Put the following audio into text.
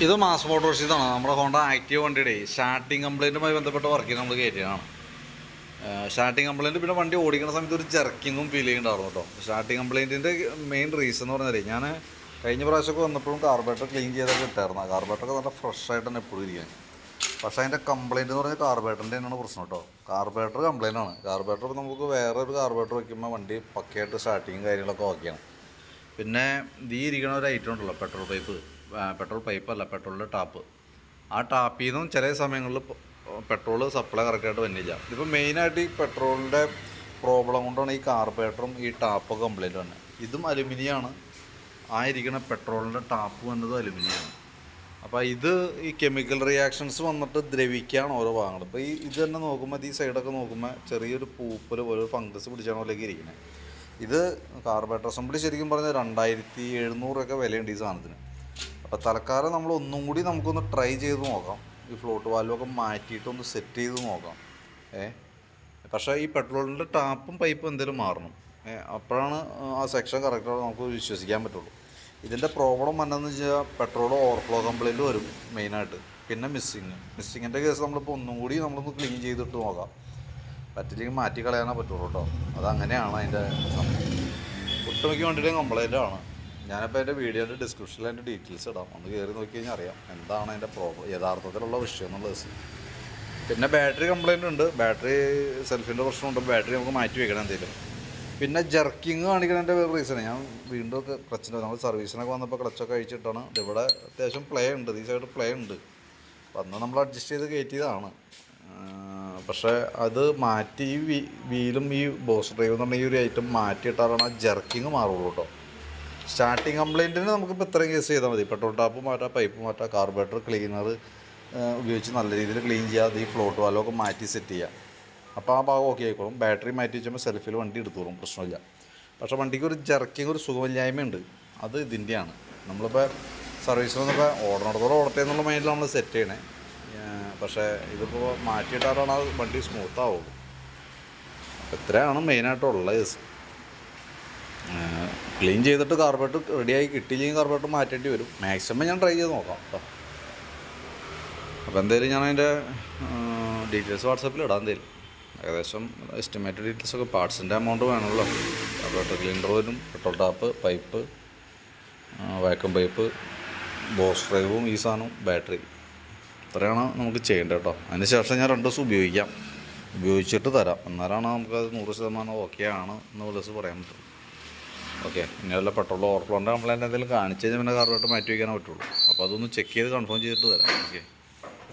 ഇത് മാസ് മോട്ടോഴ്സിന്നാണ് നമ്മുടെ Honda active വണ്ടിയുടെ സ്റ്റാർട്ടിങ് കംപ്ലൈൻറ്റുമായി ബന്ധപ്പെട്ട വർക്കിന് നമ്മൾ കയറ്റിയതാണ്. സ്റ്റാർട്ടിങ് കംപ്ലൈൻറ്റ് പിന്നെ വണ്ടി ഓടിക്കുന്ന സമയത്ത് ഒരു ജെർക്കിങ്ങും ഫീൽ ചെയ്യുന്നുണ്ടായിരുന്നു കേട്ടോ. സ്റ്റാർട്ടിങ് കംപ്ലൈൻറ്റിൻ്റെ മെയിൻ റീസൺ എന്ന് പറഞ്ഞാൽ ഞാൻ കഴിഞ്ഞ പ്രാവശ്യമൊക്കെ വന്നപ്പോഴും കാർബറേറ്റർ ക്ലീൻ ചെയ്തൊക്കെ ഇട്ടായിരുന്നു. കാർബറേറ്ററൊക്കെ നല്ല ഫ്രഷ് ആയിട്ട് തന്നെ എപ്പോഴും ഇരിക്കാൻ. പക്ഷേ അതിൻ്റെ കംപ്ലയിൻറ്റ് എന്ന് പറഞ്ഞാൽ കാർബറേറ്ററിൻ്റെ തന്നെയാണ് പ്രശ്നം കേട്ടോ. കാർബറേറ്റർ കംപ്ലയിൻ്റ് ആണ്. കാർബറേറ്റർ നമുക്ക് വേറൊരു കാർബറേറ്റർ വയ്ക്കുമ്പോൾ വണ്ടി പക്കയായിട്ട് സ്റ്റാർട്ടിങ്ങും കാര്യങ്ങളൊക്കെ ഓക്കെയാണ്. പിന്നെ ഈ ഇരിക്കണ ഒരു ഐറ്റം ഉണ്ടല്ലോ, പെട്രോൾ പൈപ്പല്ല, പെട്രോളിൻ്റെ ടാപ്പ്. ആ ടാപ്പിൽ നിന്നും ചില സമയങ്ങളിൽ പെട്രോൾ സപ്ലൈ കറക്റ്റായിട്ട് വരുന്നില്ല. ഇതിപ്പോൾ മെയിനായിട്ട് ഈ പെട്രോളിൻ്റെ പ്രോബ്ലം കൊണ്ടാണ് ഈ കാർബറേറ്ററും ഈ ടാപ്പൊക്കെ കംപ്ലയിൻ്റ് തന്നെ. ഇതും അലുമിനിയമാണ്. ആ ഇരിക്കുന്ന പെട്രോളിൻ്റെ ടാപ്പ് വന്നതും അലുമിനിയമാണ്. അപ്പോൾ ഇത് ഈ കെമിക്കൽ റിയാക്ഷൻസ് വന്നിട്ട് ദ്രവിക്കുകയാണ് ഓരോ ഭാഗങ്ങൾ. ഇപ്പോൾ ഇത് തന്നെ നോക്കുമ്പോൾ ഈ സൈഡൊക്കെ നോക്കുമ്പോൾ ചെറിയൊരു പൂപ്പൽ പോലെ ഒരു ഫംഗസ് പിടിച്ചാണ് പോലെയൊക്കെ ഇരിക്കുന്നത്. ഇത് കാർബറേറ്റർ അസംബ്ലി ശരിക്കും പറഞ്ഞാൽ 2700 വിലയുണ്ട് ഈ സാധനത്തിന്. അപ്പോൾ തൽക്കാലം നമ്മൾ ഒന്നും കൂടി നമുക്കൊന്ന് ട്രൈ ചെയ്ത് നോക്കാം. ഈ ഫ്ലോട്ട് വാൽവൊക്കെ മാറ്റിയിട്ടൊന്ന് സെറ്റ് ചെയ്ത് നോക്കാം. പക്ഷേ ഈ പെട്രോളിൻ്റെ ടാപ്പും പൈപ്പും എന്തെങ്കിലും മാറണം. അപ്പോഴാണ് ആ സെക്ഷൻ കറക്റ്റായിട്ട് നമുക്ക് വിശ്വസിക്കാൻ പറ്റുള്ളൂ. ഇതിൻ്റെ പ്രോബ്ലം വന്നതെന്ന് വെച്ചാൽ പെട്രോൾ ഓവർഫ്ലോ കംപ്ലയിൻറ്റ് വരും മെയിനായിട്ട്. പിന്നെ മിസ്സിങ്ങിൻ്റെ കേസ് നമ്മളിപ്പോൾ ഒന്നും കൂടി നമ്മളൊന്ന് ക്ലീൻ ചെയ്തിട്ട് നോക്കാം. പറ്റില്ലെങ്കിൽ മാറ്റി കളയാനേ പറ്റുള്ളൂ കേട്ടോ. അതങ്ങനെയാണ് അതിൻ്റെ സമയം. ഒട്ടുമിക്ക വണ്ടിയുടെയും കംപ്ലൈൻറ്റാണ്. ഞാനിപ്പോൾ എൻ്റെ വീഡിയോൻ്റെ ഡിസ്ക്രിപ്ഷനിൽ അതിൻ്റെ ഡീറ്റെയിൽസ് ഇടാം. ഒന്ന് കയറി നോക്കി കഴിഞ്ഞാൽ അറിയാം എന്താണ് അതിൻ്റെ യഥാർത്ഥത്തിലുള്ള വിഷയം എന്നുള്ളത്. പിന്നെ ബാറ്ററി കംപ്ലയിൻ്റ് ഉണ്ട്, ബാറ്ററി സെൽഫിൻ്റെ പ്രശ്നമുണ്ട്. ബാറ്ററി നമുക്ക് മാറ്റി വെക്കണം എന്തെങ്കിലും. പിന്നെ ജർക്കിങ് കാണിക്കുന്നതിൻ്റെ വേറെ റീസണ് ഞാൻ വീണ്ടും ഒക്കെ ക്ലച്ചിൻ്റെ നമ്മൾ സർവീസിനൊക്കെ വന്നപ്പോൾ ക്ലച്ചൊക്കെ അഴിച്ചിട്ടാണ്. ഇവിടെ അത്യാവശ്യം പ്ലേ ഉണ്ട്, ഈ സൈഡ് പ്ലേ ഉണ്ട്. അപ്പോൾ അന്ന് നമ്മൾ അഡ്ജസ്റ്റ് ചെയ്ത് കയറ്റിയതാണ്. പക്ഷേ അത് മാറ്റി ഈ വീലും ഈ ബോസ് ഡ്രൈവ് എന്ന് പറഞ്ഞ ഈ ഒരു ഐറ്റം മാറ്റിയിട്ടാലാണ് ആ ജർക്കിങ് മാറുള്ളൂ കേട്ടോ. സ്റ്റാർട്ടിങ് കംപ്ലയിൻറ്റിന് നമുക്കിപ്പോൾ ഇത്രയും കേസ് ചെയ്താൽ മതി. പെട്രോൾ ടാപ്പ് മാറ്റാം, പൈപ്പ് മാറ്റാം, കാർബറേറ്റർ ക്ലീനർ ഉപയോഗിച്ച് നല്ല രീതിയിൽ ക്ലീൻ ചെയ്യാതെ ഈ ഫ്ലോട്ട് വാൽവൊക്കെ മാറ്റി സെറ്റ് ചെയ്യാം. അപ്പോൾ ആ ഭാഗം ഓക്കെ ആയിക്കോളും. ബാറ്ററി മാറ്റി വെച്ചുമ്പോൾ സെൽഫിൽ വണ്ടി എടുത്തോളും, പ്രശ്നമില്ല. പക്ഷേ വണ്ടിക്ക് ഒരു ജർക്കിങ്, ഒരു സുഖമില്ലായ്മയുണ്ട്. അത് ഇതിൻ്റെയാണ്. നമ്മളിപ്പോൾ സർവീസിൽ നിന്നപ്പോൾ ഓടണത്തോടെ ഓടട്ടെ എന്നുള്ള മൈൻഡിൽ നമ്മൾ സെറ്റ് ചെയ്യണേ. പക്ഷേ ഇതിപ്പോൾ മാറ്റിയിട്ടാലാണ് ആ വണ്ടി സ്മൂത്താവുള്ളൂ. അപ്പോൾ ഇത്രയാണ് മെയിനായിട്ടുള്ള കേസ്. ക്ലീൻ ചെയ്തിട്ട് കാർബറേറ്റർ റെഡിയായി കിട്ടിയില്ലെങ്കിൽ കാർബറേറ്റർ മാറ്റേണ്ടി വരും. മാക്സിമം ഞാൻ ട്രൈ ചെയ്ത് നോക്കാം കേട്ടോ. അപ്പോൾ എന്തായാലും ഞാൻ അതിൻ്റെ ഡീറ്റെയിൽസ് വാട്സാപ്പിൽ ഇടാം. എന്തായാലും ഏകദേശം എസ്റ്റിമേറ്റഡ് ഡീറ്റെയിൽസൊക്കെ പാർട്സിൻ്റെ എമൗണ്ട് വേണമല്ലോ. കാർബറേറ്റർ ക്ലീനർ വരും, petrol tap, pipe, vacuum pipe, ബോസ് ഡ്രൈവും ഈ സാധനവും, ബാറ്ററി. ഇത്രയാണ് നമുക്ക് ചെയ്യേണ്ടത് കേട്ടോ. അതിന് ശേഷം ഞാൻ 2 ദിവസം ഉപയോഗിച്ചിട്ട് തരാം. എന്നാലാണ് നമുക്കത് 100% ഓക്കെ ആണ് എന്ന് ദിവസം പറയാൻ പറ്റുള്ളൂ. ഓക്കെ, ഇനി വല്ല പെട്രോൾ ഓവർഫ്ലോൻ്റെ കംപ്ലയിൻ്റ് എന്തെങ്കിലും കാണിച്ച് കഴിഞ്ഞാൽ പിന്നെ കാർബറേറ്റർ മാറ്റി വയ്ക്കാനേ പറ്റുള്ളൂ. അപ്പോൾ അതൊന്ന് ചെക്ക് ചെയ്ത് കൺഫേം ചെയ്തിട്ട് തരാം. ഓക്കെ.